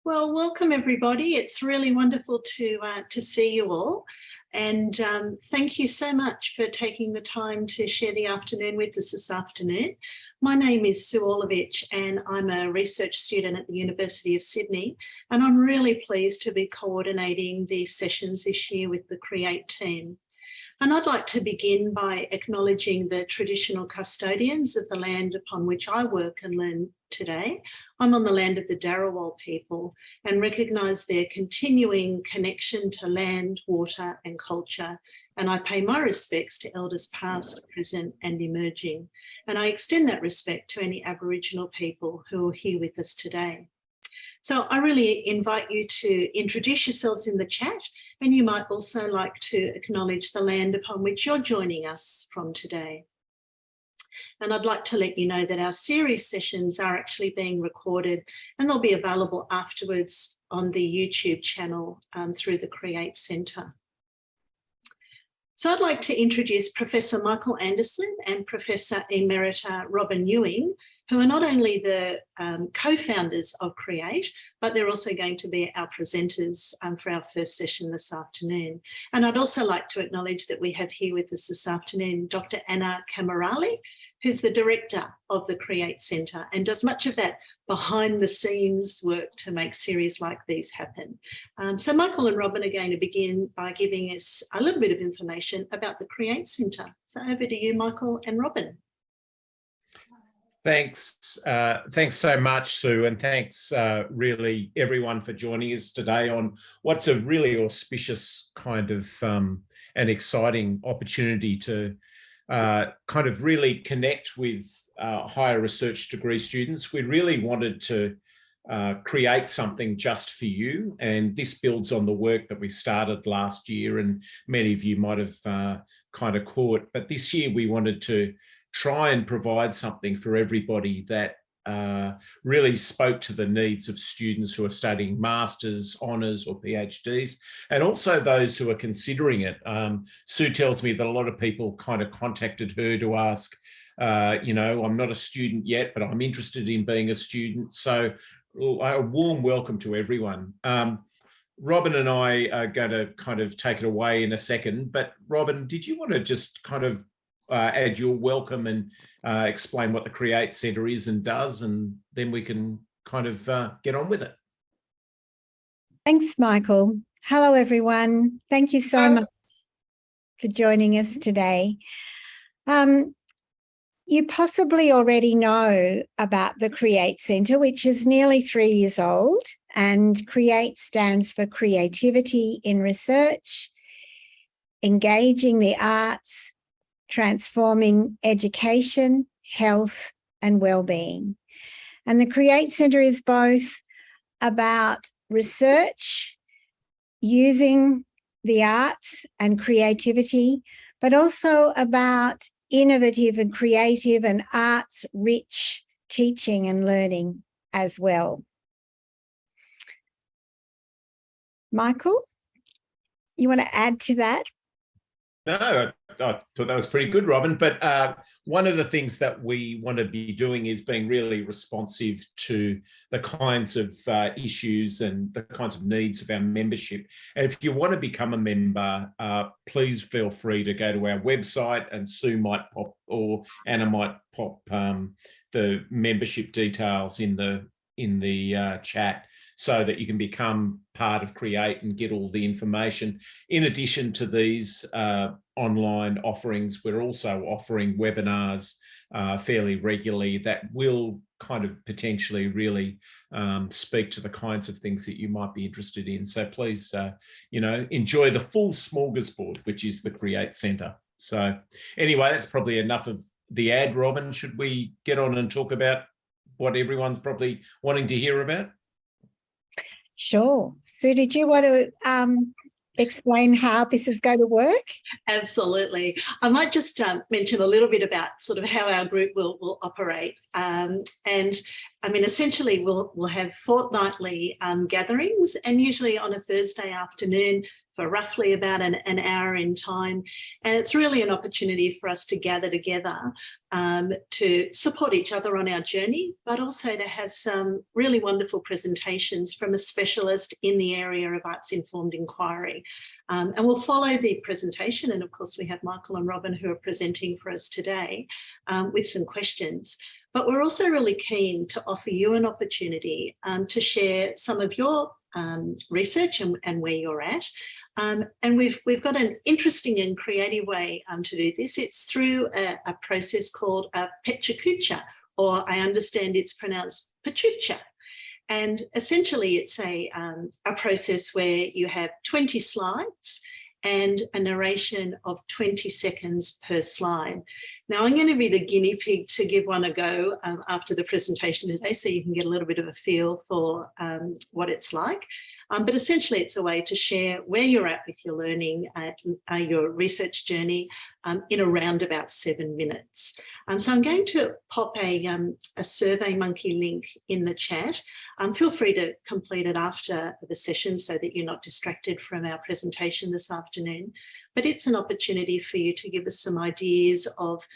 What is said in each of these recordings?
Well, welcome everybody. It's really wonderful to see you all, and thank you so much for taking the time to share the afternoon with us this afternoon. My name is Sue Orlovich, and I'm a research student at the University of Sydney, and I'm really pleased to be coordinating these sessions this year with the Create team. And I'd like to begin by acknowledging the traditional custodians of the land upon which I work and learn today. I'm on the land of the Darawal people and recognise their continuing connection to land, water and culture. And I pay my respects to elders past, present and emerging. And I extend that respect to any Aboriginal people who are here with us today. So I really invite you to introduce yourselves in the chat, and you might also like to acknowledge the land upon which you're joining us from today. And I'd like to let you know that our series sessions are actually being recorded, and they'll be available afterwards on the YouTube channel through the Create Centre. So I'd like to introduce Professor Michael Anderson and Professor Emerita Robyn Ewing, who are not only the co-founders of Create, but they're also going to be our presenters for our first session this afternoon. And I'd also like to acknowledge that we have here with us this afternoon Dr. Anna Camerali, who's the director of the Create Centre and does much of that behind the scenes work to make series like these happen. So Michael and Robyn are going to begin by giving us a little bit of information about the Create Centre. So over to you, Michael and Robyn. Thanks. Thanks so much, Sue, and thanks really everyone for joining us today on what's a really auspicious kind of and exciting opportunity to kind of really connect with higher research degree students. We really wanted to create something just for you, and this builds on the work that we started last year and many of you might have kind of caught. But this year we wanted to try and provide something for everybody that really spoke to the needs of students who are studying masters, honours or PhDs, and also those who are considering it. Sue tells me that a lot of people kind of contacted her to ask, you know, I'm not a student yet, but I'm interested in being a student. So a warm welcome to everyone. Robyn and I are going to kind of take it away in a second, but Robyn, did you want to just kind of add your welcome and explain what the Create Centre is and does, and then we can kind of get on with it. Thanks, Michael. Hello, everyone. Thank you so much for joining us today. You possibly already know about the Create Centre, which is nearly 3 years old, and Create stands for Creativity in Research, Engaging the Arts, Transforming Education, Health and Wellbeing. And the Create Centre is both about research, using the arts and creativity, but also about innovative and creative and arts-rich teaching and learning as well. Michael, you want to add to that? No, I thought that was pretty good, Robyn. But one of the things that we want to be doing is being really responsive to the kinds of issues and the kinds of needs of our membership. And if you want to become a member, please feel free to go to our website, and Sue might pop, or Anna might pop the membership details in the chat, so that you can become part of Create and get all the information. In addition to these online offerings, we're also offering webinars fairly regularly that will kind of potentially really speak to the kinds of things that you might be interested in. So please, you know, enjoy the full smorgasbord, which is the Create Centre. So anyway, that's probably enough of the ad, Robyn. Should we get on and talk about what everyone's probably wanting to hear about? Sure. Sue, did you want to explain how this is going to work? Absolutely. I might just mention a little bit about sort of how our group will operate. And I mean, essentially, we'll have fortnightly gatherings, and usually on a Thursday afternoon for roughly about an hour in time. And it's really an opportunity for us to gather together to support each other on our journey, but also to have some really wonderful presentations from a specialist in the area of arts-informed inquiry. And we'll follow the presentation. And of course, we have Michael and Robyn who are presenting for us today with some questions. But we're also really keen to offer you an opportunity to share some of your research and where you're at. And we've got an interesting and creative way to do this. It's through a process called a pechakucha, or I understand it's pronounced pachucha. And essentially it's a process where you have 20 slides and a narration of 20 seconds per slide. Now, I'm going to be the guinea pig to give one a go after the presentation today, so you can get a little bit of a feel for what it's like. But essentially, it's a way to share where you're at with your learning, your research journey in around about 7 minutes. So I'm going to pop a SurveyMonkey link in the chat. Feel free to complete it after the session so that you're not distracted from our presentation this afternoon. But it's an opportunity for you to give us some ideas of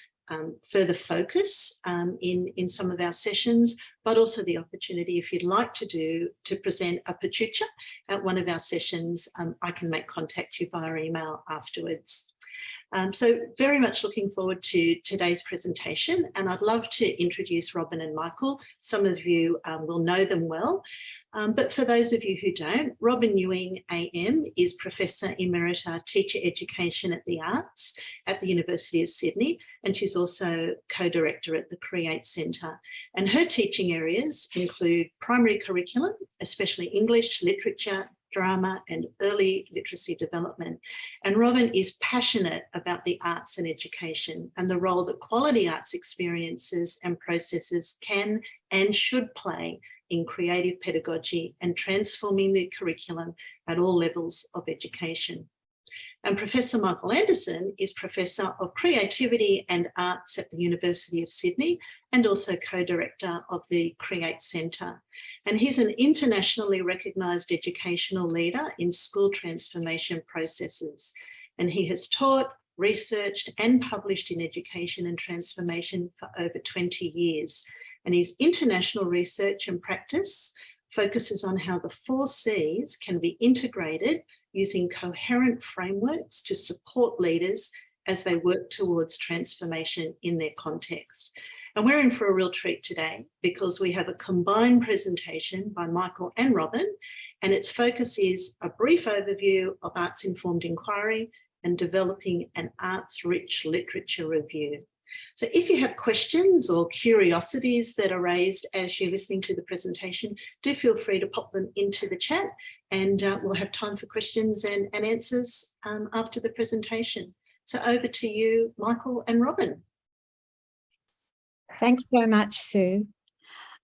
further focus in some of our sessions, but also the opportunity, if you'd like to present a pachucha at one of our sessions, I can make contact you via email afterwards. So very much looking forward to today's presentation, and I'd love to introduce Robyn and Michael. Some of you will know them well, but for those of you who don't, Robyn Ewing AM is Professor Emerita Teacher Education at the Arts at the University of Sydney, and she's also co-director at the Create Centre. And her teaching areas include primary curriculum, especially English, literature, drama and early literacy development. And Robyn is passionate about the arts and education and the role that quality arts experiences and processes can and should play in creative pedagogy and transforming the curriculum at all levels of education. And Professor Michael Anderson is Professor of Creativity and Arts at the University of Sydney and also co-director of the Create Centre. And he's an internationally recognised educational leader in school transformation processes. And he has taught, researched and published in education and transformation for over 20 years. And his international research and practice focuses on how the 4 Cs can be integrated using coherent frameworks to support leaders as they work towards transformation in their context. And we're in for a real treat today because we have a combined presentation by Michael and Robyn, and its focus is a brief overview of arts-informed inquiry and developing an arts-rich literature review. So if you have questions or curiosities that are raised as you're listening to the presentation, do feel free to pop them into the chat, and we'll have time for questions and answers after the presentation. So over to you, Michael and Robyn. Thanks so much, Sue.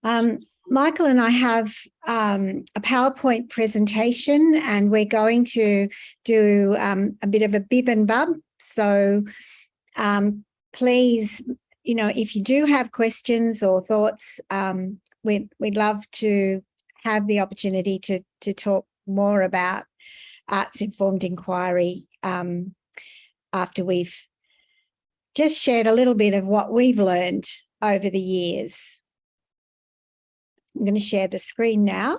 Michael and I have a PowerPoint presentation, and we're going to do a bit of a bib and bub. So please, if you do have questions or thoughts, we'd love to have the opportunity to talk more about arts-informed inquiry after we've just shared a little bit of what we've learned over the years. I'm going to share the screen now.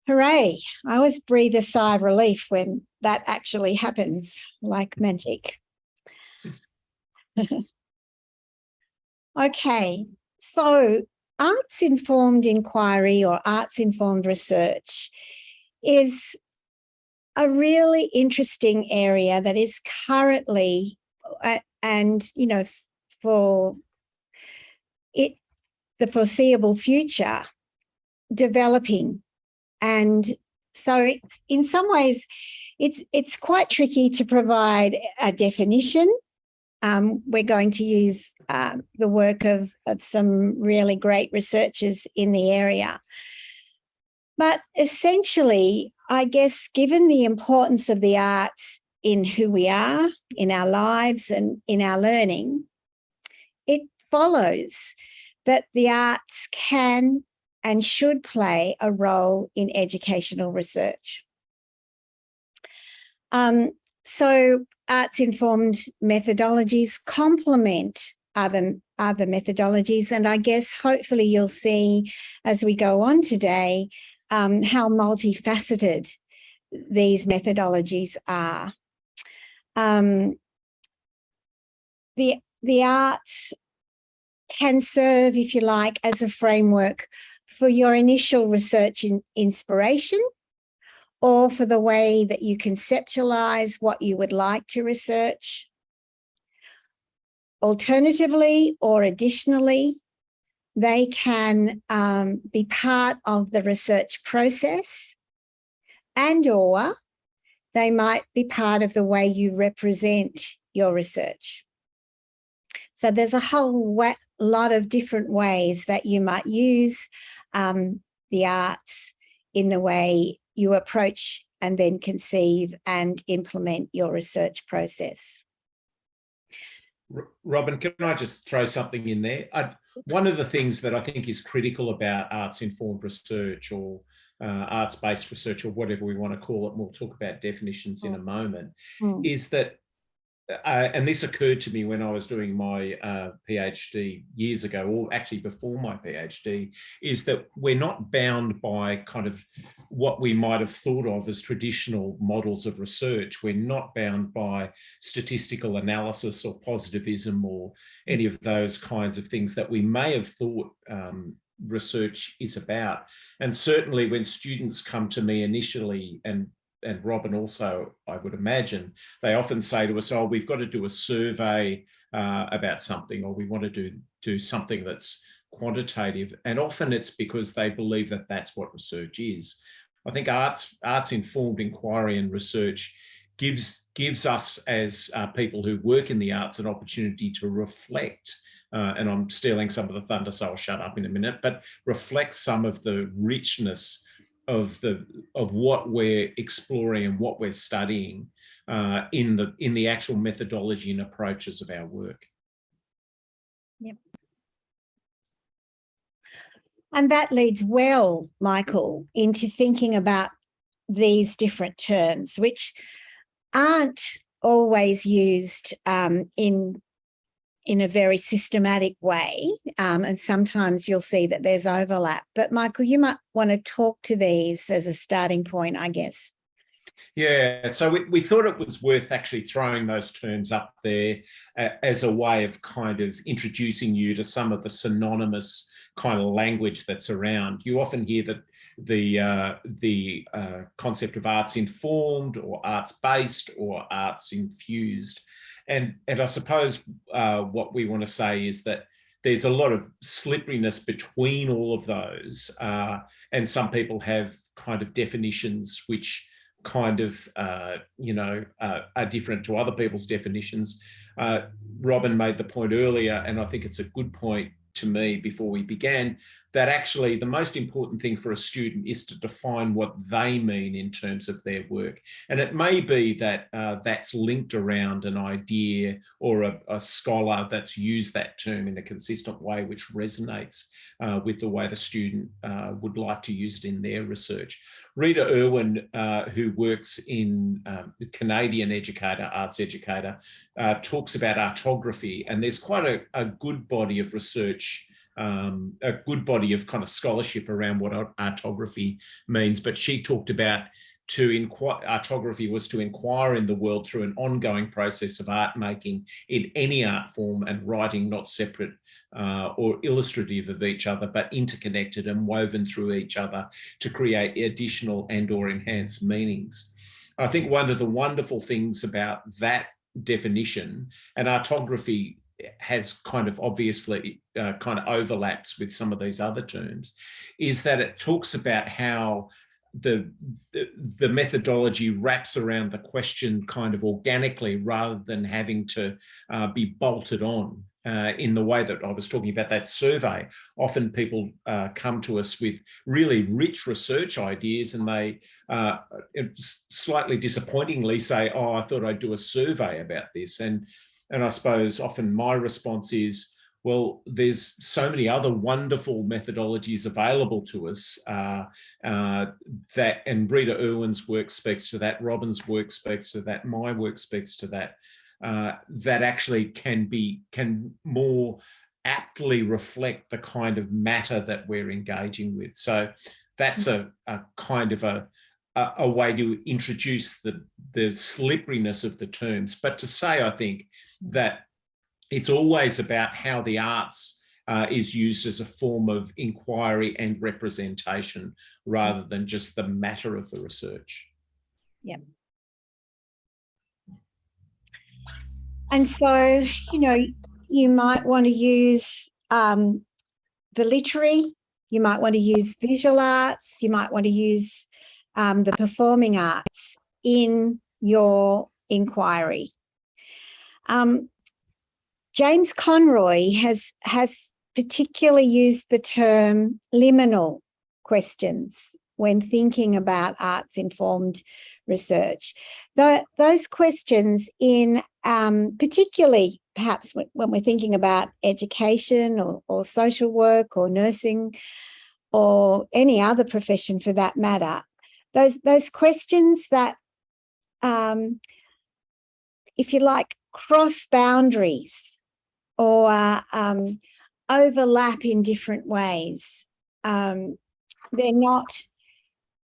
Hooray, I always breathe a sigh of relief when that actually happens, like magic. Okay, so arts-informed inquiry or arts-informed research is a really interesting area that is currently, and for the foreseeable future, developing. And so in some ways, it's quite tricky to provide a definition. We're going to use the work of some really great researchers in the area. But essentially, I guess, given the importance of the arts in who we are, in our lives and in our learning, it follows that the arts can and should play a role in educational research. So arts-informed methodologies complement other methodologies, and I guess hopefully you'll see as we go on today how multifaceted these methodologies are. The arts can serve, if you like, as a framework for your initial research inspiration, or for the way that you conceptualize what you would like to research. Alternatively, or additionally, they can be part of the research process, and/or they might be part of the way you represent your research. So there's a whole lot of different ways that you might use the arts in the way you approach and then conceive and implement your research process. Robyn, can I just throw something in there? One of the things that I think is critical about arts-informed research, or arts-based research, or whatever we want to call it, and we'll talk about definitions in a moment, is that, and this occurred to me when I was doing my PhD years ago, or actually before my PhD, is that we're not bound by kind of what we might have thought of as traditional models of research. We're not bound by statistical analysis or positivism or any of those kinds of things that we may have thought research is about. And certainly when students come to me initially, and Robyn also, I would imagine, they often say to us, oh, we've got to do a survey about something, or we want to do something that's quantitative. And often it's because they believe that that's what research is. I think arts-informed inquiry and research gives us as people who work in the arts an opportunity to reflect, and I'm stealing some of the thunder, so I'll shut up in a minute, but reflect some of the richness of what we're exploring and what we're studying in the actual methodology and approaches of our work. Yep. And that leads well, Michael, into thinking about these different terms, which aren't always used in a very systematic way, and sometimes you'll see that there's overlap. But Michael, you might want to talk to these as a starting point, I guess. Yeah, so we thought it was worth actually throwing those terms up there as a way of kind of introducing you to some of the synonymous kind of language that's around. You often hear that the concept of arts informed or arts based or arts infused. And I suppose what we want to say is that there's a lot of slipperiness between all of those. And some people have kind of definitions which kind of, are different to other people's definitions. Robyn made the point earlier, and I think it's a good point to me before we began, that actually the most important thing for a student is to define what they mean in terms of their work. And it may be that that's linked around an idea or a scholar that's used that term in a consistent way, which resonates with the way the student would like to use it in their research. Rita Irwin, who works in Canadian educator, arts educator, talks about artography, and there's quite a good body of research, a good body of kind of scholarship around what artography means. But she talked about artography was to inquire in the world through an ongoing process of art making in any art form, and writing not separate or illustrative of each other, but interconnected and woven through each other to create additional and/or enhanced meanings. I think one of the wonderful things about that definition, and artography has kind of obviously kind of overlaps with some of these other terms, is that it talks about how the methodology wraps around the question kind of organically rather than having to be bolted on. in the way that I was talking about that survey, often people come to us with really rich research ideas, and they slightly disappointingly say, "Oh, I thought I'd do a survey about this." And I suppose often my response is, well, there's so many other wonderful methodologies available to us that, and Rita Irwin's work speaks to that, Robyn's work speaks to that, my work speaks to that, that actually can more aptly reflect the kind of matter that we're engaging with. So that's a kind of a way to introduce the slipperiness of the terms. But to say, I think, that it's always about how the arts is used as a form of inquiry and representation rather than just the matter of the research. Yeah. And so, you know, you might want to use the literary, you might want to use visual arts, you might want to use the performing arts in your inquiry. James Conroy has particularly used the term liminal questions when thinking about arts-informed research. Those questions in particularly perhaps when we're thinking about education or social work or nursing or any other profession for that matter, those questions that, if you like, cross boundaries or overlap in different ways. They're not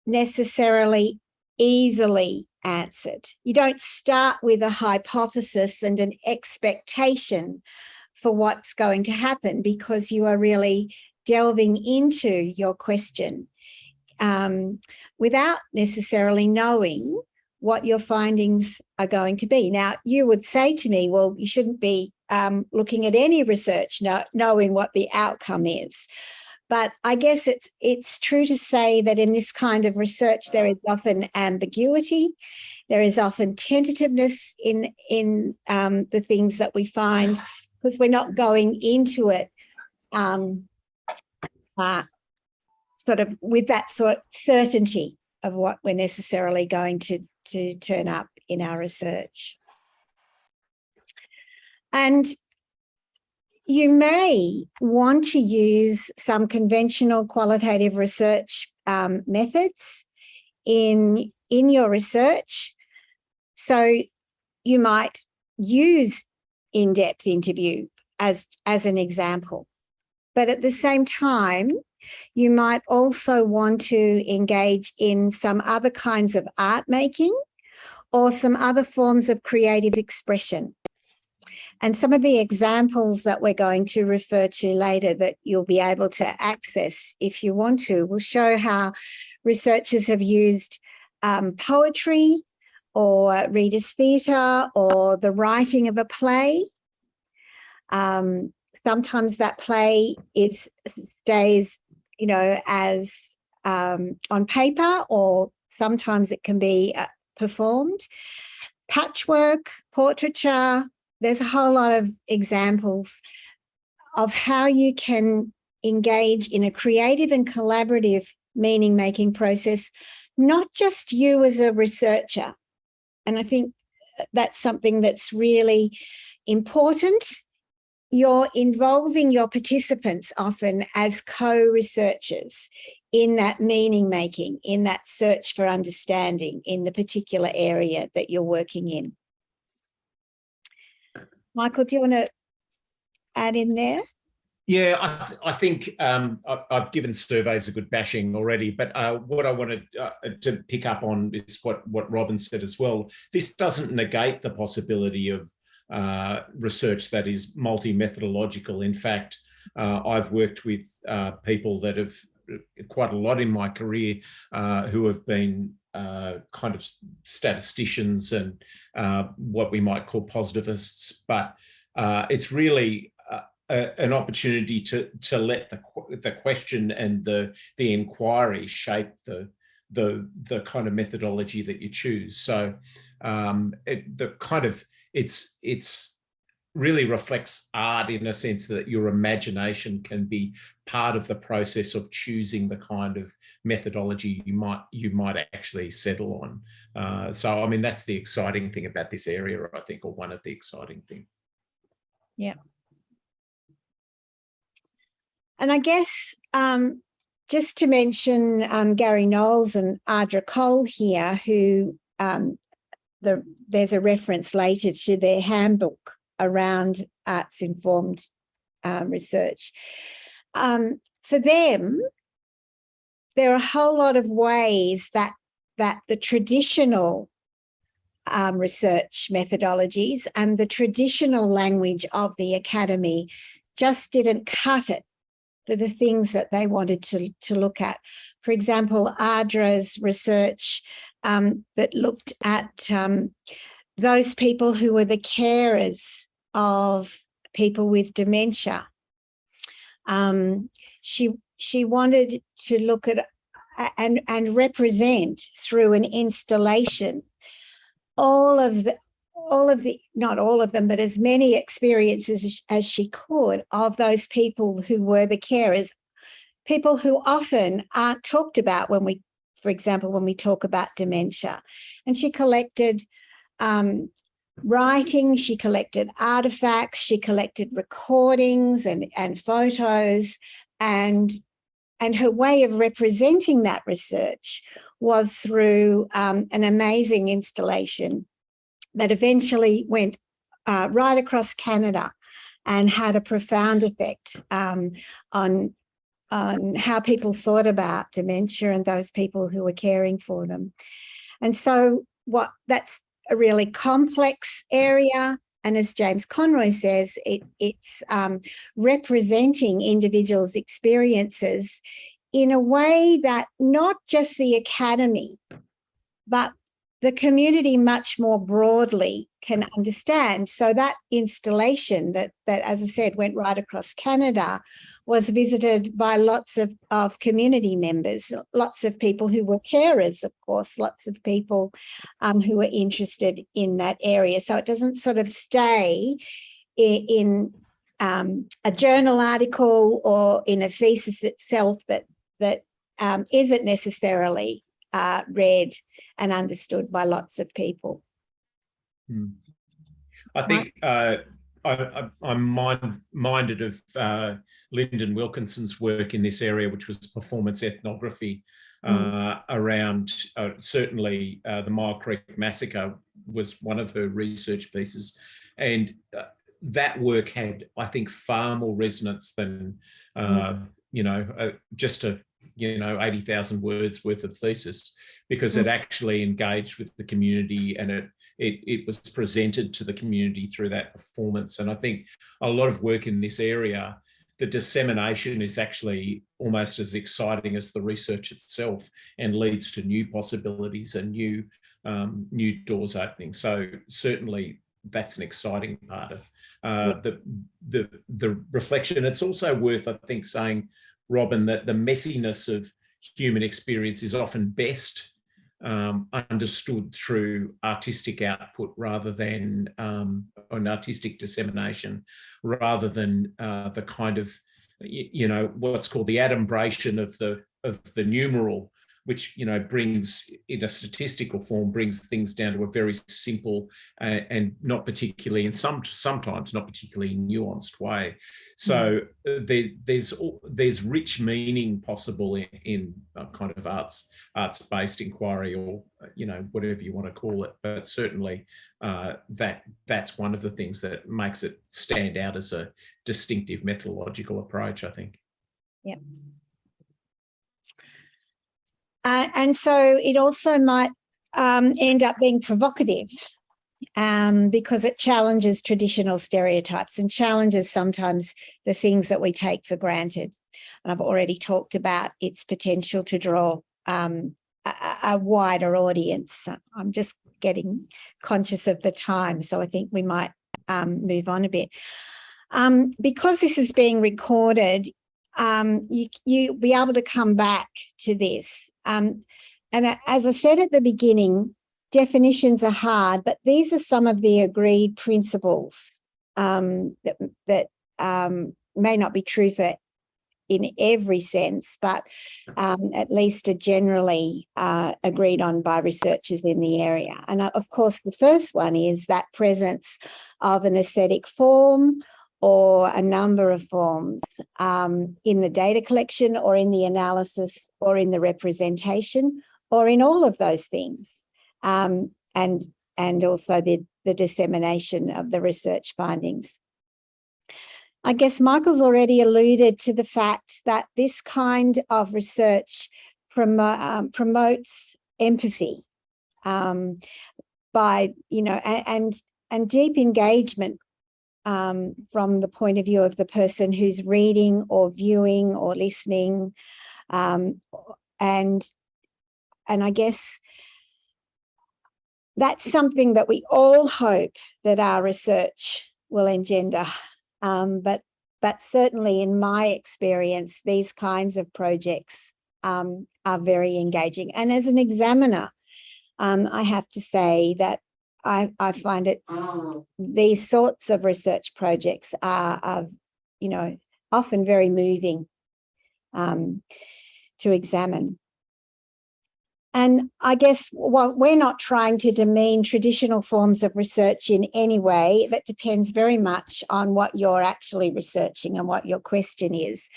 necessarily easily answered. You don't start with a hypothesis and an expectation for what's going to happen, because you are really delving into your question without necessarily knowing what your findings are going to be. Now, you would say to me, well, you shouldn't be looking at any research knowing what the outcome is. But I guess it's true to say that in this kind of research, there is often ambiguity. There is often tentativeness in the things that we find, because we're not going into it sort of with that sort of certainty of what we're necessarily going to turn up in our research. And you may want to use some conventional qualitative research methods in your research. So you might use in-depth interview as an example. But at the same time, you might also want to engage in some other kinds of art making or some other forms of creative expression. And some of the examples that we're going to refer to later that you'll be able to access if you want to will show how researchers have used poetry or readers' theatre or the writing of a play. Sometimes that play stays, you know, as on paper, or sometimes it can be performed. Patchwork, portraiture, there's a whole lot of examples of how you can engage in a creative and collaborative meaning-making process, not just you as a researcher. And I think that's something that's really important. You're involving your participants often as co-researchers in that meaning-making, in that search for understanding in the particular area that you're working in. Michael, do you want to add in there? Yeah, I think I've given surveys a good bashing already, but what I wanted to pick up on is what Robyn said as well. This doesn't negate the possibility of research that is multi-methodological. In fact, I've worked with people that have quite a lot in my career who have been kind of statisticians and what we might call positivists, but it's really an opportunity to let the question and the inquiry shape the kind of methodology that you choose. So it's really reflects art in a sense that your imagination can be part of the process of choosing the kind of methodology you might actually settle on. So I mean, that's the exciting thing about this area, I think, or one of the exciting things. Yeah. And I guess just to mention Gary Knowles and Ardra Cole here, who there's a reference later to their handbook around arts-informed research. For them, there are a whole lot of ways that the traditional research methodologies and the traditional language of the academy just didn't cut it for the things that they wanted to look at. For example, Ardra's research that looked at those people who were the carers of people with dementia. She wanted to look at and represent through an installation all of the, not all of them, but as many experiences as she could of those people who were the carers, people who often aren't talked about when we, for example, when we talk about dementia. And she collected writing, she collected artifacts, she collected recordings and photos, and her way of representing that research was through an amazing installation that eventually went right across Canada and had a profound effect on how people thought about dementia and those people who were caring for them. And so that's a really complex area. And as James Conroy says, it's representing individuals' experiences in a way that not just the academy, but the community much more broadly can understand. So that installation that as I said, went right across Canada was visited by lots of community members, lots of people who were carers, of course, lots of people who were interested in that area. So it doesn't sort of stay in a journal article or in a thesis itself that isn't necessarily read and understood by lots of people. I think I'm minded of Lyndon Wilkinson's work in this area, which was performance ethnography around certainly the Mile Creek Massacre was one of her research pieces. And that work had, I think, far more resonance than, just a 80,000 words worth of thesis, because it actually engaged with the community and it was presented to the community through that performance. And I think a lot of work in this area, the dissemination is actually almost as exciting as the research itself and leads to new possibilities and new doors opening. So certainly that's an exciting part of the reflection. It's also worth, I think, saying, Robyn, that the messiness of human experience is often best understood through artistic output rather than an artistic dissemination, rather than the kind of, what's called the adumbration of the numeral, which brings, in a statistical form, brings things down to a very simple and not particularly, and sometimes not particularly nuanced way. So there's rich meaning possible in a kind of arts-based inquiry, or whatever you want to call it. But certainly that's one of the things that makes it stand out as a distinctive methodological approach, I think. Yeah. And so it also might end up being provocative because it challenges traditional stereotypes and challenges sometimes the things that we take for granted. And I've already talked about its potential to draw a wider audience. I'm just getting conscious of the time, so I think we might move on a bit. Because this is being recorded, you'll be able to come back to this. And as I said at the beginning, definitions are hard, but these are some of the agreed principles that may not be true for in every sense, but at least are generally agreed on by researchers in the area. And of course, the first one is that presence of an aesthetic form or a number of forms in the data collection or in the analysis or in the representation or in all of those things, and also the dissemination of the research findings. I guess Michael's already alluded to the fact that this kind of research promotes empathy by, and deep engagement from the point of view of the person who's reading or viewing or listening. And I guess that's something that we all hope that our research will engender. But certainly in my experience, these kinds of projects are very engaging. And as an examiner, I have to say that I find it, these sorts of research projects are often very moving to examine. And I guess we're not trying to demean traditional forms of research in any way. That depends very much on what you're actually researching and what your question is.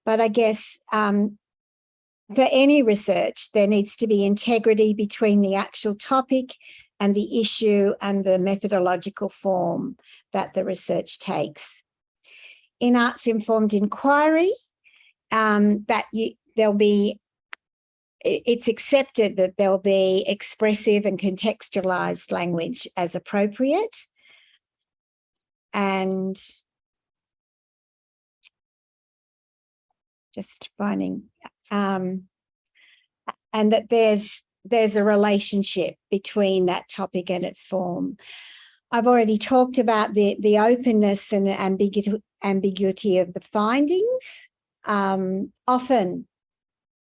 But I guess for any research, there needs to be integrity between the actual topic and the issue and the methodological form that the research takes. In arts-informed inquiry, it's accepted that there'll be expressive and contextualized language as appropriate. And just finding, and that there's a relationship between that topic and its form. I've already talked about the openness and ambiguity of the findings. Often,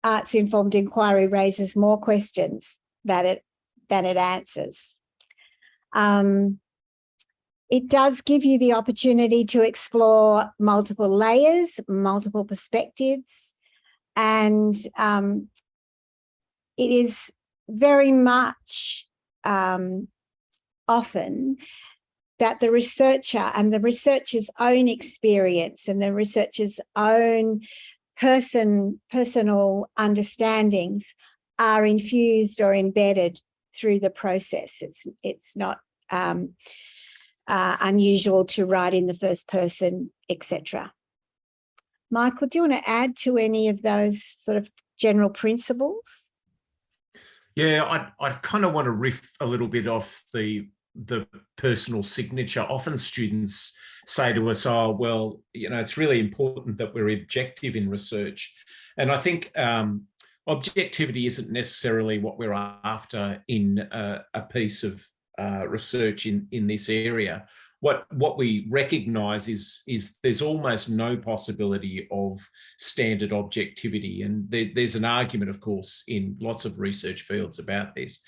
arts-informed inquiry raises more questions than it answers. It does give you the opportunity to explore multiple layers, multiple perspectives, and it is very much often that the researcher and the researcher's own experience and the researcher's own personal understandings are infused or embedded through the process. It's not unusual to write in the first person, etc. Michael, do you want to add to any of those sort of general principles? Yeah, I kind of want to riff a little bit off the personal signature. Often students say to us, oh, well, it's really important that we're objective in research. And I think objectivity isn't necessarily what we're after in a piece of research in this area. What we recognise is there's almost no possibility of standard objectivity. And there's an argument, of course, in lots of research fields about this.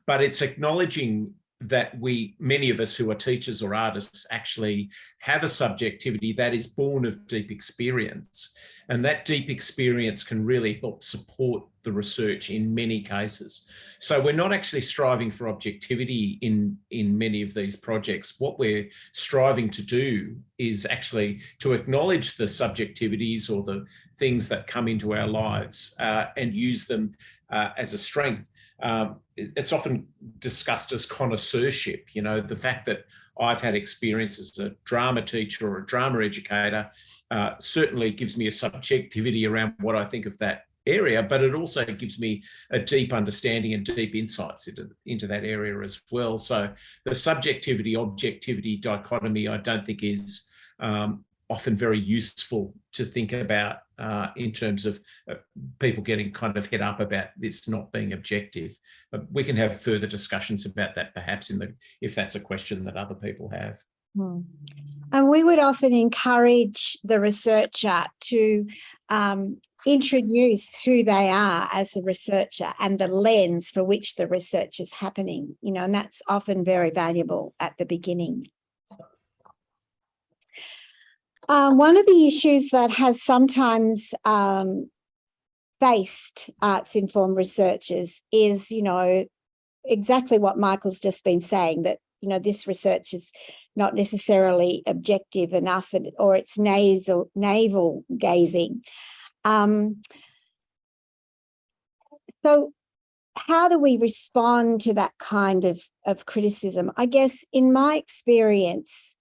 But it's acknowledging that many of us who are teachers or artists actually have a subjectivity that is born of deep experience. And that deep experience can really help support the research in many cases. So we're not actually striving for objectivity in many of these projects. What we're striving to do is actually to acknowledge the subjectivities or the things that come into our lives and use them as a strength. It's often discussed as connoisseurship, the fact that I've had experience as a drama teacher or a drama educator certainly gives me a subjectivity around what I think of that area, but it also gives me a deep understanding and deep insights into that area as well. So the subjectivity, objectivity dichotomy, I don't think is often very useful to think about in terms of people getting kind of head up about this not being objective. But we can have further discussions about that perhaps if that's a question that other people have. And we would often encourage the researcher to introduce who they are as a researcher and the lens for which the research is happening, and that's often very valuable at the beginning. One of the issues that has sometimes faced arts-informed researchers is, exactly what Michael's just been saying, that, this research is not necessarily objective enough, or it's navel gazing. So how do we respond to that kind of criticism? I guess in my experience,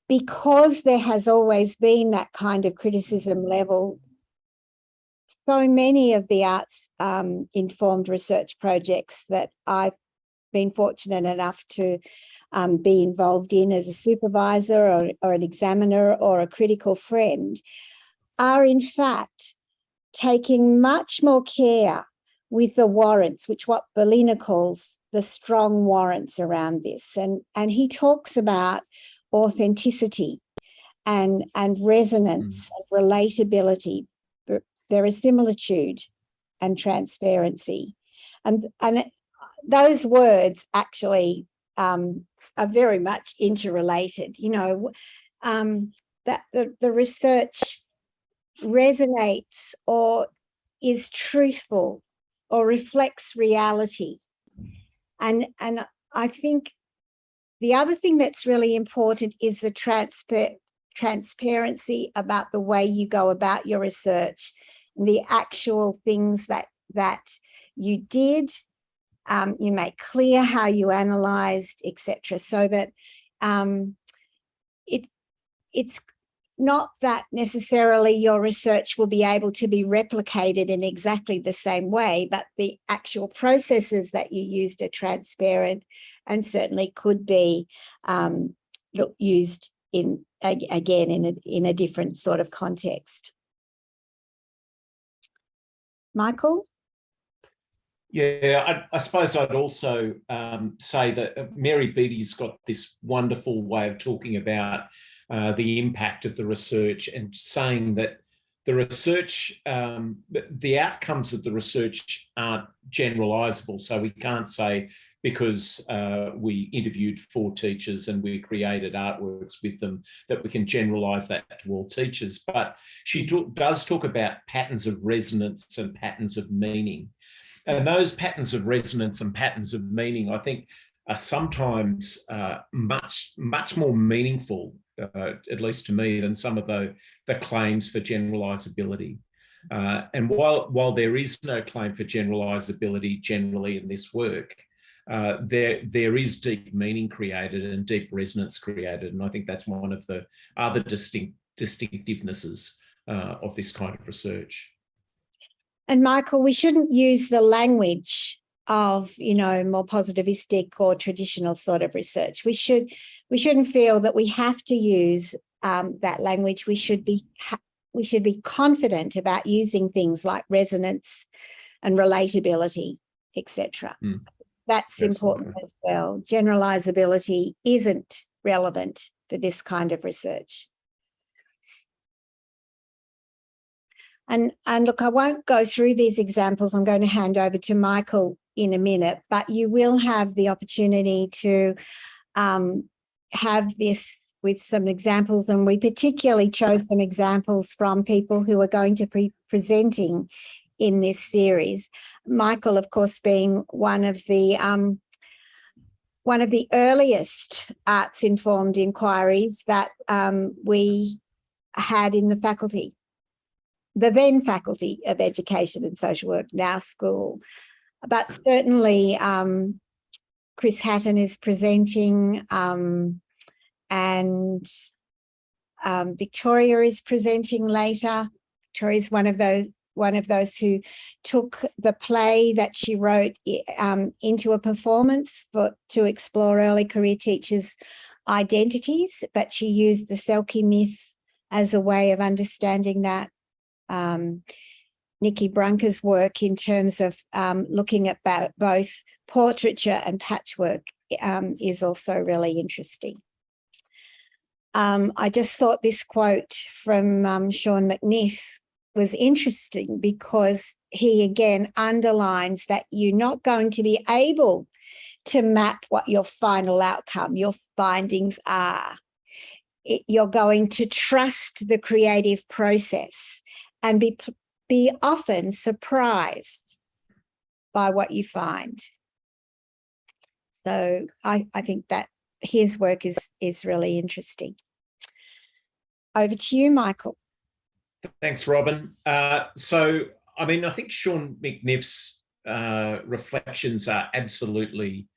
because there has always been that kind of criticism level, so many of the arts informed research projects that I've been fortunate enough to be involved in as a supervisor or an examiner or a critical friend are in fact taking much more care with the warrants, which what Bellina calls the strong warrants around this. And he talks about authenticity and resonance and relatability, verisimilitude and transparency. And those words actually are very much interrelated, that the research resonates or is truthful or reflects reality. And I think the other thing that's really important is the transparency about the way you go about your research and the actual things that you did. You make clear how you analysed, etc., so that it's not that necessarily your research will be able to be replicated in exactly the same way, but the actual processes that you used are transparent and certainly could be used in a different sort of context. Michael? Yeah, I suppose I'd also say that Mary Beattie's got this wonderful way of talking about the impact of the research and saying that the research, the outcomes of the research aren't generalisable. So we can't say because we interviewed 4 teachers and we created artworks with them that we can generalise that to all teachers. But she does talk about patterns of resonance and patterns of meaning. And those patterns of resonance and patterns of meaning, I think, are sometimes much more meaningful, at least to me, than some of the claims for generalisability. And while there is no claim for generalisability generally in this work, there is deep meaning created and deep resonance created. And I think that's one of the other distinctivenesses of this kind of research. And Michael, we shouldn't use the language of, more positivistic or traditional sort of research. We shouldn't feel that we have to use that language. We should be confident about using things like resonance and relatability, etc. That's important as well. Generalizability isn't relevant for this kind of research. And look, I won't go through these examples. I'm going to hand over to Michael in a minute, but you will have the opportunity to have this with some examples. And we particularly chose some examples from people who are going to be presenting in this series. Michael, of course, being one of the earliest arts-informed inquiries that we had in the faculty. The then Faculty of Education and Social Work, now school. But certainly Chris Hatton is presenting and Victoria is presenting later. Victoria is one of those who took the play that she wrote into a performance to explore early career teachers' identities, but she used the Selkie myth as a way of understanding that. Nikki Brunker's work in terms of looking at both portraiture and patchwork is also really interesting. I just thought this quote from Sean McNiff was interesting because he again underlines that you're not going to be able to map what your final outcome, your findings are. you're going to trust the creative process and be often surprised by what you find. So I think that his work is really interesting. Over to you, Michael. Thanks, Robyn. So, I mean, I think Sean McNiff's reflections are absolutely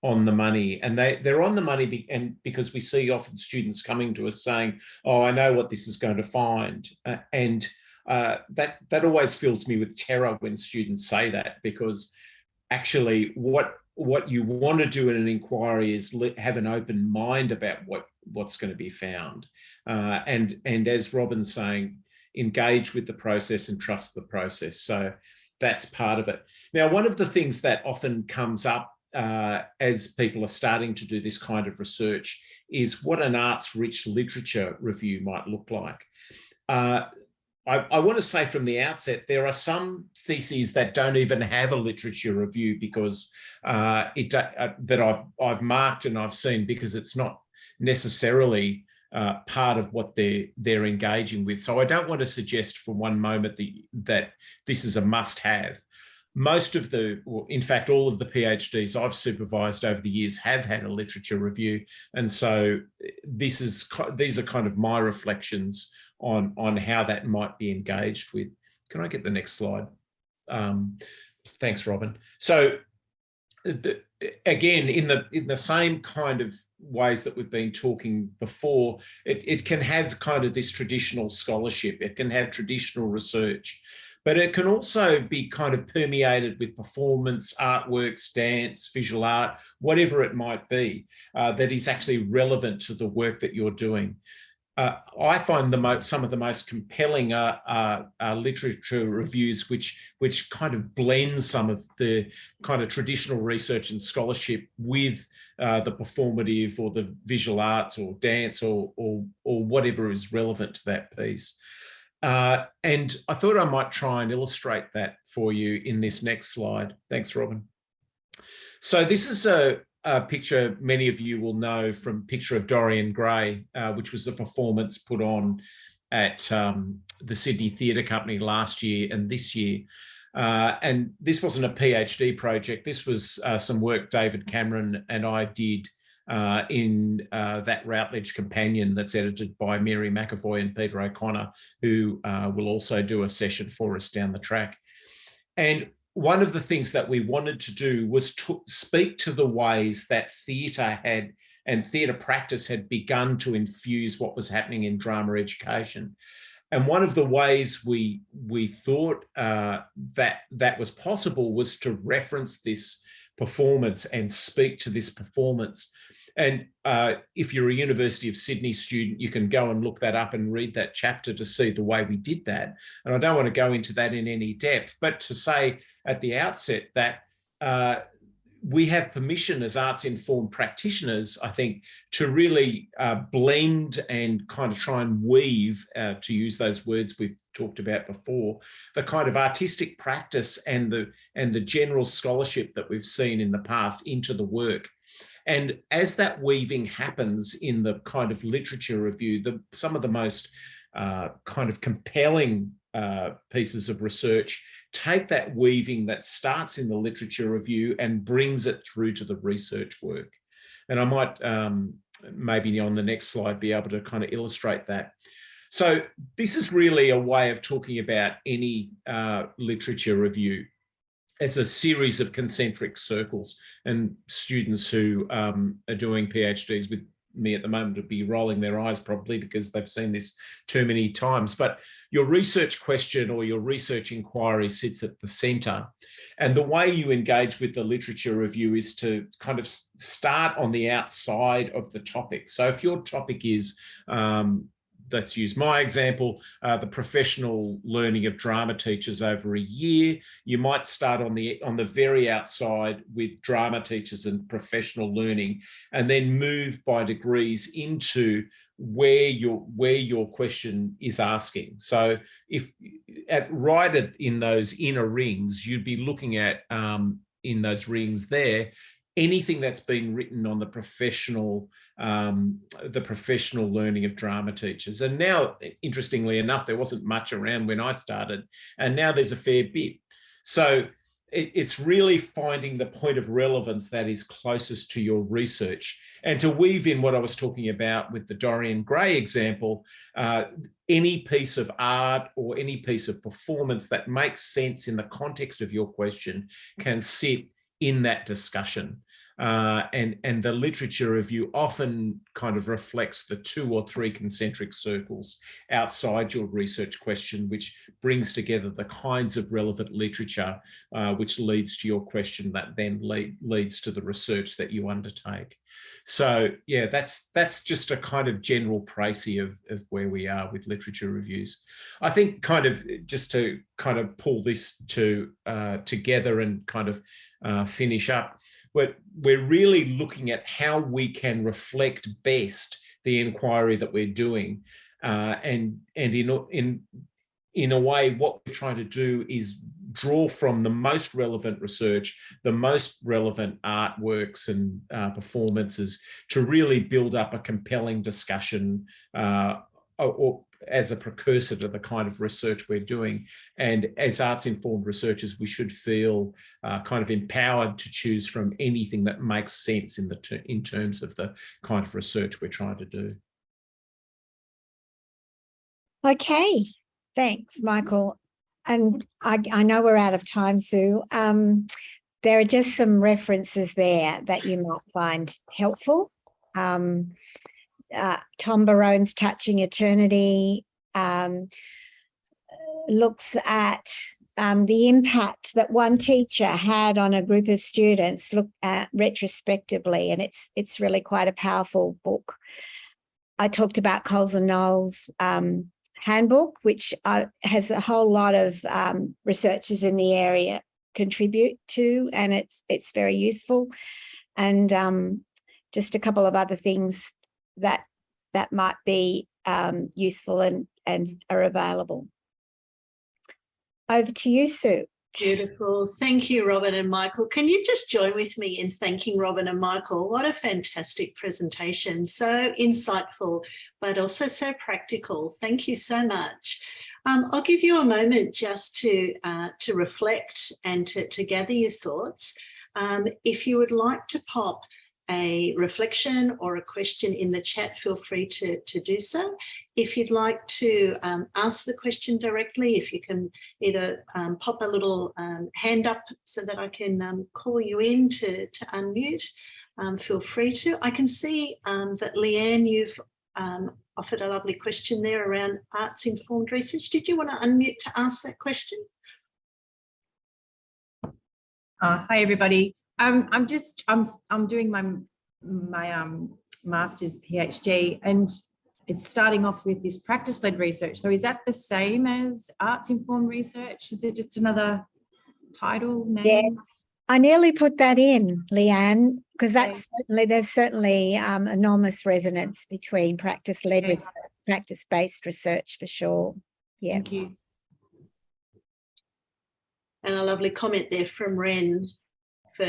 on the money, and they're on the money because we see often students coming to us saying, "Oh, I know what this is going to find," and that always fills me with terror when students say that, because actually what you want to do in an inquiry is have an open mind about what's going to be found, and as Robyn's saying, engage with the process and trust the process. So that's part of it. Now, one of the things that often comes up as people are starting to do this kind of research is what an arts-rich literature review might look like. I want to say from the outset, there are some theses that don't even have a literature review because that I've marked and I've seen, because it's not necessarily part of what they're engaging with. So I don't want to suggest for one moment that this is a must-have. Most of or in fact, all of the PhDs I've supervised over the years have had a literature review, and so these are kind of my reflections on how that might be engaged with. Can I get the next slide? Thanks, Robyn. So again, in the same kind of ways that we've been talking before, it can have kind of this traditional scholarship, it can have traditional research, but it can also be kind of permeated with performance, artworks, dance, visual art, whatever it might be, that is actually relevant to the work that you're doing. I find some of the most compelling literature reviews which kind of blend some of the kind of traditional research and scholarship with the performative or the visual arts or dance or whatever is relevant to that piece. And I thought I might try and illustrate that for you in this next slide. Thanks, Robyn. So this is a picture many of you will know from Picture of Dorian Gray, which was a performance put on at the Sydney Theatre Company last year and this year. And this wasn't a PhD project. This was some work David Cameron and I did in that Routledge Companion that's edited by Mary McAvoy and Peter O'Connor, who will also do a session for us down the track. And one of the things that we wanted to do was to speak to the ways that theatre and theatre practice had begun to infuse what was happening in drama education. And one of the ways we thought that was possible was to reference this performance and speak to this performance. And if you're a University of Sydney student, you can go and look that up and read that chapter to see the way we did that. And I don't want to go into that in any depth, but to say at the outset that we have permission as arts-informed practitioners, I think, to really blend and kind of try and weave, to use those words we've talked about before, the kind of artistic practice and the general scholarship that we've seen in the past into the work. And as that weaving happens in the kind of literature review, some of the most kind of compelling pieces of research take that weaving that starts in the literature review and brings it through to the research work. And I might maybe on the next slide be able to kind of illustrate that. So this is really a way of talking about any literature review as a series of concentric circles, and students who are doing PhDs with me at the moment would be rolling their eyes probably because they've seen this too many times. But your research question or your research inquiry sits at the centre. And the way you engage with the literature review is to kind of start on the outside of the topic. So if your topic is, let's use my example, the professional learning of drama teachers over a year, you might start on the very outside with drama teachers and professional learning, and then move by degrees into where your question is asking. So if right in those inner rings, you'd be looking at in those rings there, anything that's been written on the professional learning of drama teachers. And now, interestingly enough, there wasn't much around when I started, and now there's a fair bit. So it's really finding the point of relevance that is closest to your research, and to weave in what I was talking about with the Dorian Gray example, any piece of art or any piece of performance that makes sense in the context of your question can sit in that discussion. And the literature review often kind of reflects the 2 or 3 concentric circles outside your research question, which brings together the kinds of relevant literature which leads to your question that then leads to the research that you undertake. So yeah, that's just a kind of general précis of where we are with literature reviews. I think kind of just to kind of pull this together and kind of finish up, we're really looking at how we can reflect best the inquiry that we're doing, and in a way, what we're trying to do is draw from the most relevant research, the most relevant artworks and performances to really build up a compelling discussion, or as a precursor to the kind of research we're doing. And as arts-informed researchers, we should feel kind of empowered to choose from anything that makes sense in terms of the kind of research we're trying to do. Okay, thanks, Michael. And I know we're out of time, Sue. There are just some references there that you might find helpful. Tom Barone's Touching Eternity looks at the impact that one teacher had on a group of students, look at retrospectively, and it's really quite a powerful book. I talked about Coles and Knowles' handbook, which has a whole lot of researchers in the area contribute to, and it's very useful. And just a couple of other things that might be useful and are available. Over to you, Sue. Beautiful. Thank you, Robyn and Michael. Can you just join with me in thanking Robyn and Michael? What a fantastic presentation. So insightful, but also so practical. Thank you so much. I'll give you a moment just to reflect and to gather your thoughts. If you would like to pop a reflection or a question in the chat, feel free to do so. If you'd like to ask the question directly, if you can either pop a little hand up so that I can call you in to unmute, feel free to. I can see that Leanne, you've offered a lovely question there around arts-informed research. Did you want to unmute to ask that question? Hi, everybody. I'm doing my master's PhD, and it's starting off with this practice-led research. So is that the same as arts-informed research? Is it just another title name? Yes, I nearly put that in, Leanne, because there's certainly enormous resonance between practice-led research, practice-based research for sure. Yeah. Thank you. And a lovely comment there from Ren for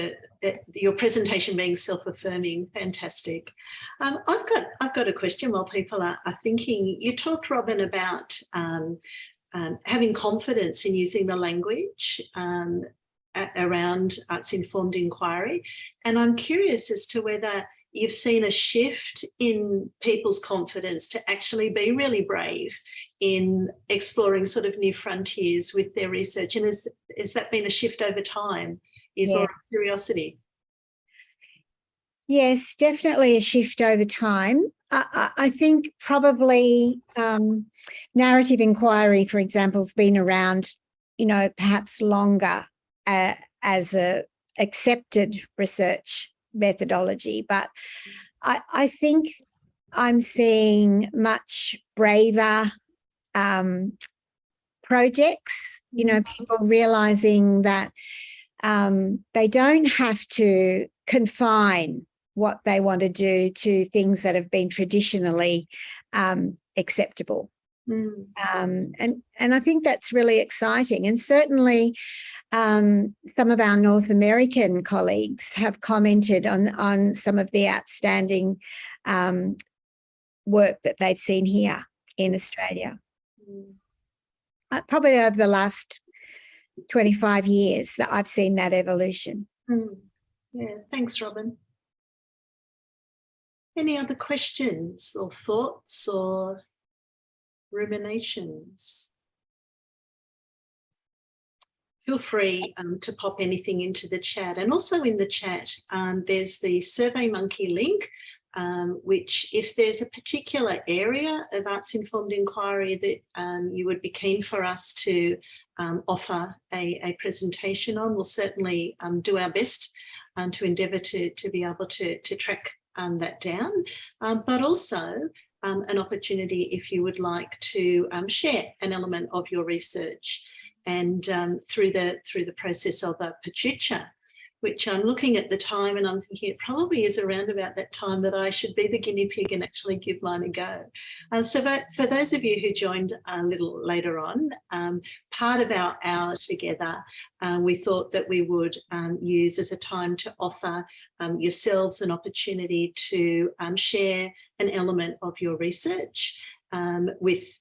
your presentation being self-affirming. Fantastic. I've got a question while people are thinking. You talked, Robyn, about having confidence in using the language around arts-informed inquiry, and I'm curious as to whether you've seen a shift in people's confidence to actually be really brave in exploring sort of new frontiers with their research, and has that been a shift over time? Is more curiosity? Yes, definitely a shift over time. I think probably narrative inquiry, for example, has been around, perhaps longer as a accepted research methodology, but I think I'm seeing much braver projects, people realizing that they don't have to confine what they want to do to things that have been traditionally acceptable. And I think that's really exciting. And certainly some of our North American colleagues have commented on some of the outstanding work that they've seen here in Australia. Probably over the last 25 years that I've seen that evolution. Yeah, thanks, Robyn. Any other questions or thoughts or ruminations? Feel free to pop anything into the chat. And also in the chat, there's the SurveyMonkey link, which if there's a particular area of arts-informed inquiry that you would be keen for us to offer a presentation on, we'll certainly do our best to endeavour to be able to track that down, but also an opportunity if you would like to share an element of your research, and through the process of a pachucha, which I'm looking at the time and I'm thinking it probably is around about that time that I should be the guinea pig and actually give mine a go. So for those of you who joined a little later on, part of our hour together, we thought that we would use as a time to offer yourselves an opportunity to share an element of your research with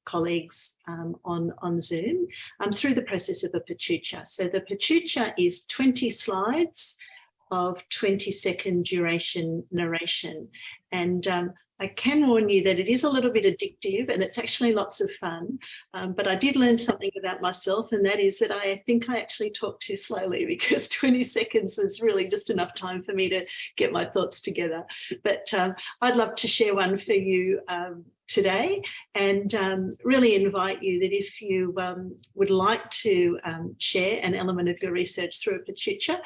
colleagues on Zoom through the process of a pachucha. So the pachucha is 20 slides of 20-second duration narration. And I can warn you that it is a little bit addictive and it's actually lots of fun. But I did learn something about myself, and that is that I think I actually talk too slowly, because 20 seconds is really just enough time for me to get my thoughts together. But I'd love to share one for you today, and really invite you that if you would like to share an element of your research through a pachucha,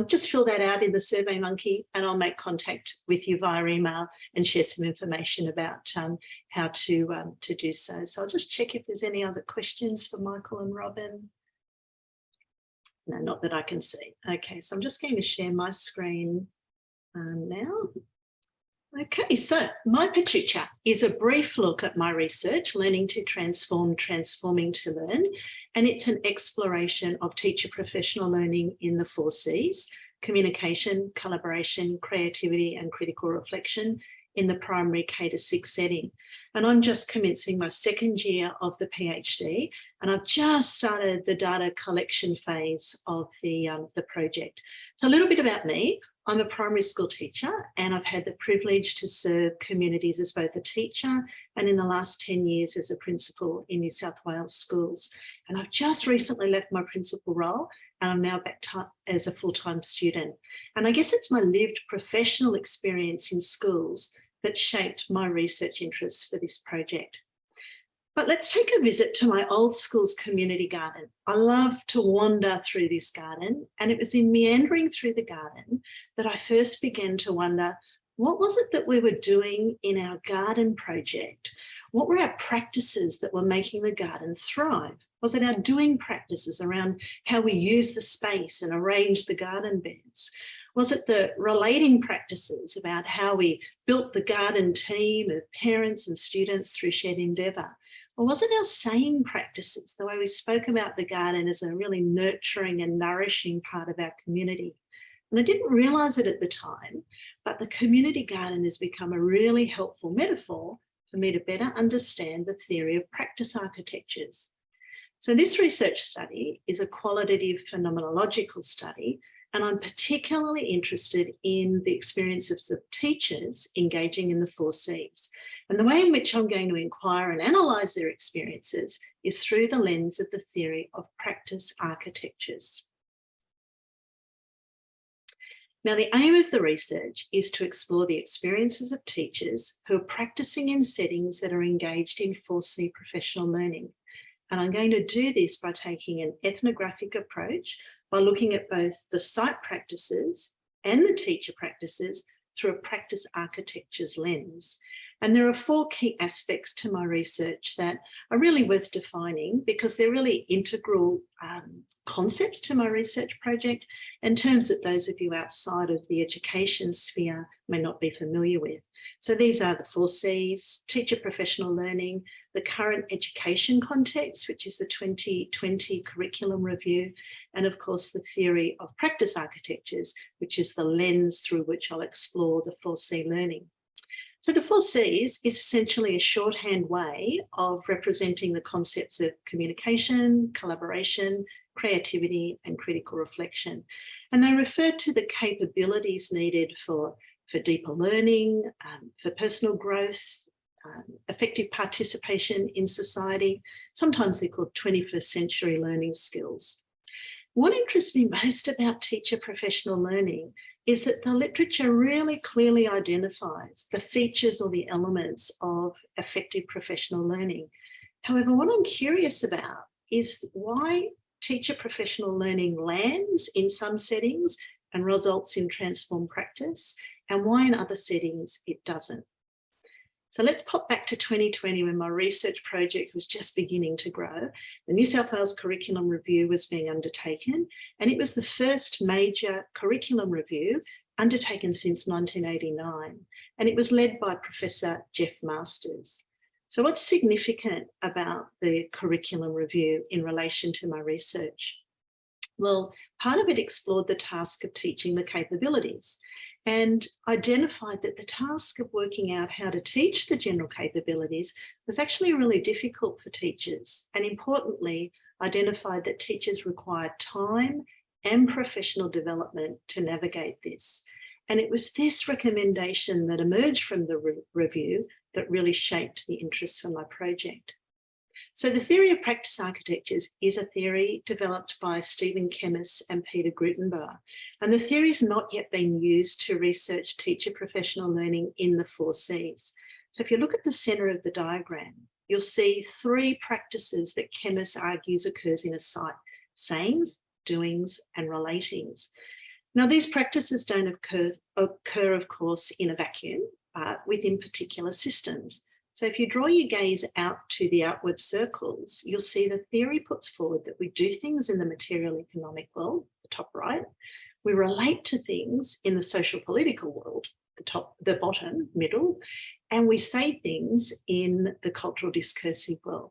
just fill that out in the SurveyMonkey and I'll make contact with you via email and share some information about how to do so. So I'll just check if there's any other questions for Michael and Robyn. No, not that I can see. Okay, so I'm just going to share my screen now. Okay, so my pachucha is a brief look at my research, Learning to Transform, Transforming to Learn, and it's an exploration of teacher professional learning in the 4 Cs: communication, collaboration, creativity and critical reflection in the primary K-6 setting. And I'm just commencing my 2nd year of the PhD, and I've just started the data collection phase of the project. So a little bit about me. I'm a primary school teacher, and I've had the privilege to serve communities as both a teacher and in the last 10 years as a principal in New South Wales schools. And I've just recently left my principal role, and I'm now back as a full-time student. And I guess it's my lived professional experience in schools that shaped my research interests for this project. But let's take a visit to my old school's community garden. I love to wander through this garden, and it was in meandering through the garden that I first began to wonder, what was it that we were doing in our garden project? What were our practices that were making the garden thrive? Was it our doing practices around how we use the space and arrange the garden beds? Was it the relating practices about how we built the garden team of parents and students through shared endeavour? Or was it our saying practices, the way we spoke about the garden as a really nurturing and nourishing part of our community? And I didn't realise it at the time, but the community garden has become a really helpful metaphor for me to better understand the theory of practice architectures. So this research study is a qualitative phenomenological study, and I'm particularly interested in the experiences of teachers engaging in the 4 Cs. And the way in which I'm going to inquire and analyse their experiences is through the lens of the theory of practice architectures. Now, the aim of the research is to explore the experiences of teachers who are practising in settings that are engaged in 4 C professional learning. And I'm going to do this by taking an ethnographic approach, by looking at both the site practices and the teacher practices through a practice architectures lens. And there are 4 key aspects to my research that are really worth defining because they're really integral concepts to my research project in terms that those of you outside of the education sphere may not be familiar with. So these are the 4 Cs: teacher professional learning, the current education context, which is the 2020 curriculum review, and of course the theory of practice architectures, which is the lens through which I'll explore the 4C learning. So the 4 Cs is essentially a shorthand way of representing the concepts of communication, collaboration, creativity, and critical reflection. And they refer to the capabilities needed for deeper learning, for personal growth, effective participation in society. Sometimes they're called 21st century learning skills. What interests me most about teacher professional learning is that the literature really clearly identifies the features or the elements of effective professional learning. However, what I'm curious about is why teacher professional learning lands in some settings and results in transformed practice, and why in other settings it doesn't. So let's pop back to 2020 when my research project was just beginning to grow. The New South Wales Curriculum Review was being undertaken, and it was the first major curriculum review undertaken since 1989. And it was led by Professor Jeff Masters. So what's significant about the curriculum review in relation to my research? Well, part of it explored the task of teaching the capabilities and identified that the task of working out how to teach the general capabilities was actually really difficult for teachers, and importantly, identified that teachers required time and professional development to navigate this. And it was this recommendation that emerged from the review that really shaped the interest for my project. So the theory of practice architectures is a theory developed by Stephen Kemmis and Peter Grutenbauer, and the theory has not yet been used to research teacher professional learning in the 4 Cs. So if you look at the centre of the diagram, you'll see 3 practices that Kemmis argues occurs in a site: sayings, doings, and relatings. Now, these practices don't occur, of course, in a vacuum, but within particular systems. So if you draw your gaze out to the outward circles, you'll see the theory puts forward that we do things in the material economic world, the top right. We relate to things in the social political world, the bottom, middle, and we say things in the cultural discursive world.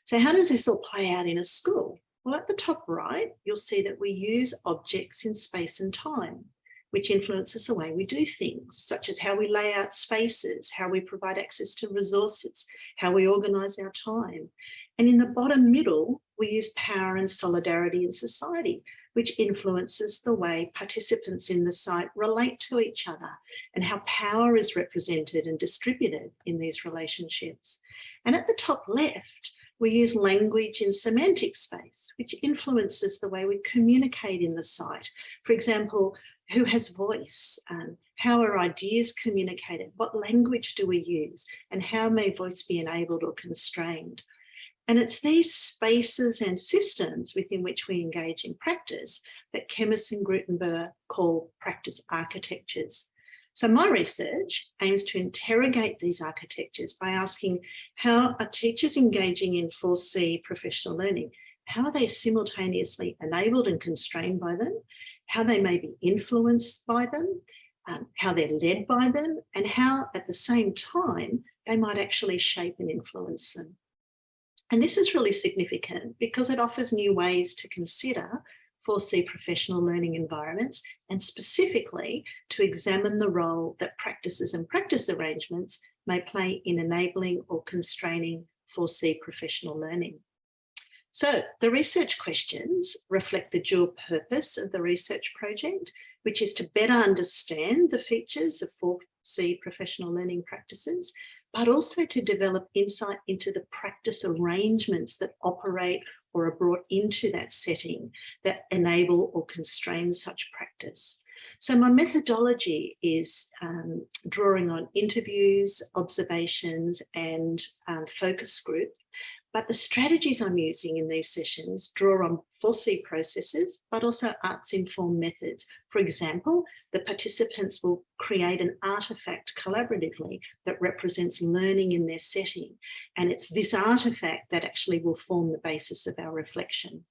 So how does this all play out in a school? Well, at the top right, you'll see that we use objects in space and time, which influences the way we do things, such as how we lay out spaces, how we provide access to resources, how we organise our time. And in the bottom middle, we use power and solidarity in society, which influences the way participants in the site relate to each other and how power is represented and distributed in these relationships. And at the top left, we use language in semantic space, which influences the way we communicate in the site. For example, who has voice? How are ideas communicated? What language do we use? And how may voice be enabled or constrained? And it's these spaces and systems within which we engage in practice that Kemmis and Grutenbauer call practice architectures. So my research aims to interrogate these architectures by asking, how are teachers engaging in 4C professional learning? How are they simultaneously enabled and constrained by them? How they may be influenced by them, how they're led by them, and how at the same time they might actually shape and influence them. And this is really significant because it offers new ways to consider 4C professional learning environments, and specifically to examine the role that practices and practice arrangements may play in enabling or constraining 4C professional learning. So the research questions reflect the dual purpose of the research project, which is to better understand the features of 4C professional learning practices, but also to develop insight into the practice arrangements that operate or are brought into that setting that enable or constrain such practice. So my methodology is drawing on interviews, observations, and focus group. But the strategies I'm using in these sessions draw on 4C processes, but also arts-informed methods. For example, the participants will create an artefact collaboratively that represents learning in their setting. And it's this artefact that actually will form the basis of our reflection.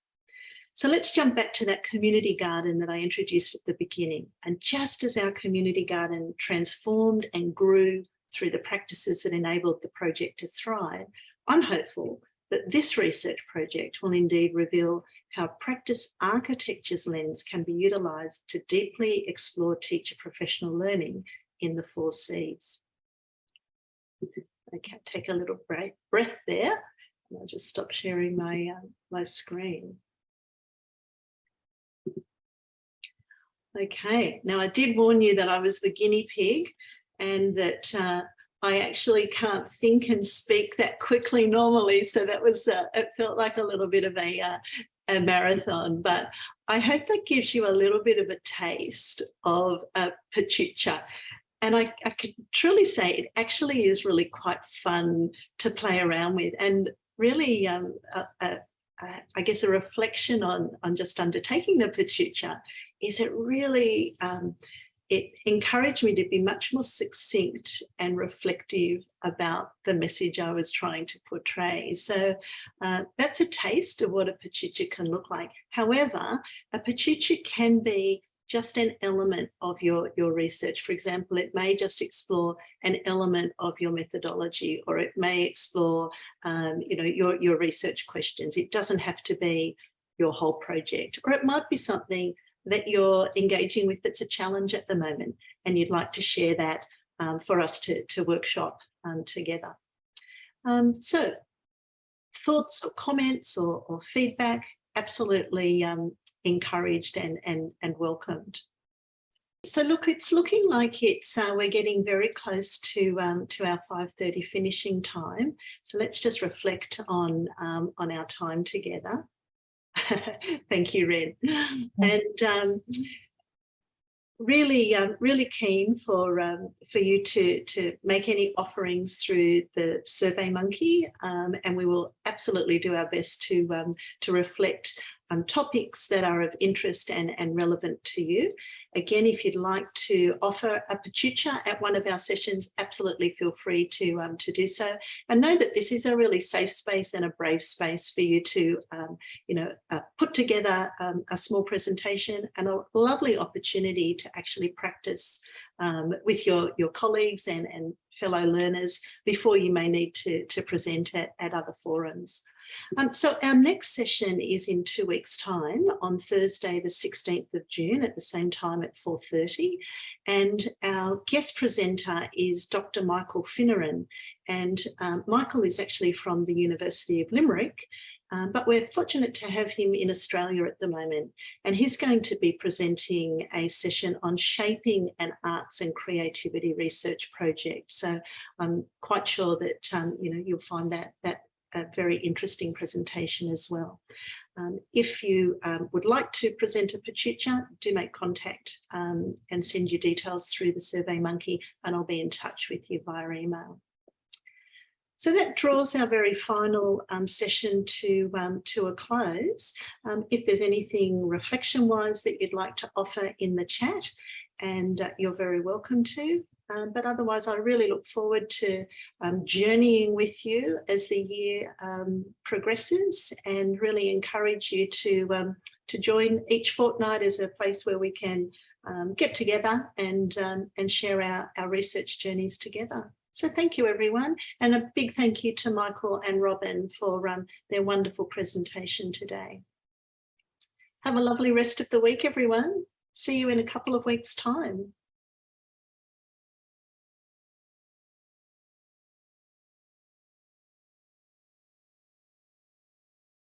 So let's jump back to that community garden that I introduced at the beginning. And just as our community garden transformed and grew through the practices that enabled the project to thrive, I'm hopeful that this research project will indeed reveal how practice architecture's lens can be utilised to deeply explore teacher professional learning in the 4 Cs. Okay, take a little breath there. And I'll just stop sharing my screen. Okay, now I did warn you that I was the guinea pig and that I actually can't think and speak that quickly normally. So that was, it felt like a little bit of a marathon, but I hope that gives you a little bit of a taste of Pachucha. And I can truly say it actually is really quite fun to play around with, and really I guess a reflection on just undertaking the Pachucha is it really, it encouraged me to be much more succinct and reflective about the message I was trying to portray. So that's a taste of what a Pachucha can look like. However, a Pachucha can be just an element of your research. For example, it may just explore an element of your methodology, or it may explore your research questions. It doesn't have to be your whole project, or it might be something that you're engaging with that's a challenge at the moment and you'd like to share that for us to workshop together. So thoughts or comments or feedback, absolutely encouraged and welcomed. So look, it's looking like we're getting very close to our 5:30 finishing time. So let's just reflect on our time together. Thank you, Red. And really keen for you to make any offerings through the SurveyMonkey, and we will absolutely do our best to reflect topics that are of interest and relevant to you. Again, if you'd like to offer a Pachucha at one of our sessions, absolutely feel free to do so. And know that this is a really safe space and a brave space for you to put together a small presentation, and a lovely opportunity to actually practice with your colleagues and fellow learners before you may need to present at other forums. So our next session is in 2 weeks' time, on Thursday the 16th of June at the same time at 4:30, and our guest presenter is Dr. Michael Finneran, and Michael is actually from the University of Limerick, but we're fortunate to have him in Australia at the moment, and he's going to be presenting a session on shaping an arts and creativity research project. So I'm quite sure that you'll find that a very interesting presentation as well. If you would like to present a Pachucha, do make contact and send your details through the SurveyMonkey, and I'll be in touch with you via email. So that draws our very final session to a close. If there's anything reflection-wise that you'd like to offer in the chat, and you're very welcome to. But otherwise, I really look forward to journeying with you as the year progresses, and really encourage you to join each fortnight as a place where we can get together and share our research journeys together. So thank you, everyone. And a big thank you to Michael and Robyn for their wonderful presentation today. Have a lovely rest of the week, everyone. See you in a couple of weeks' time.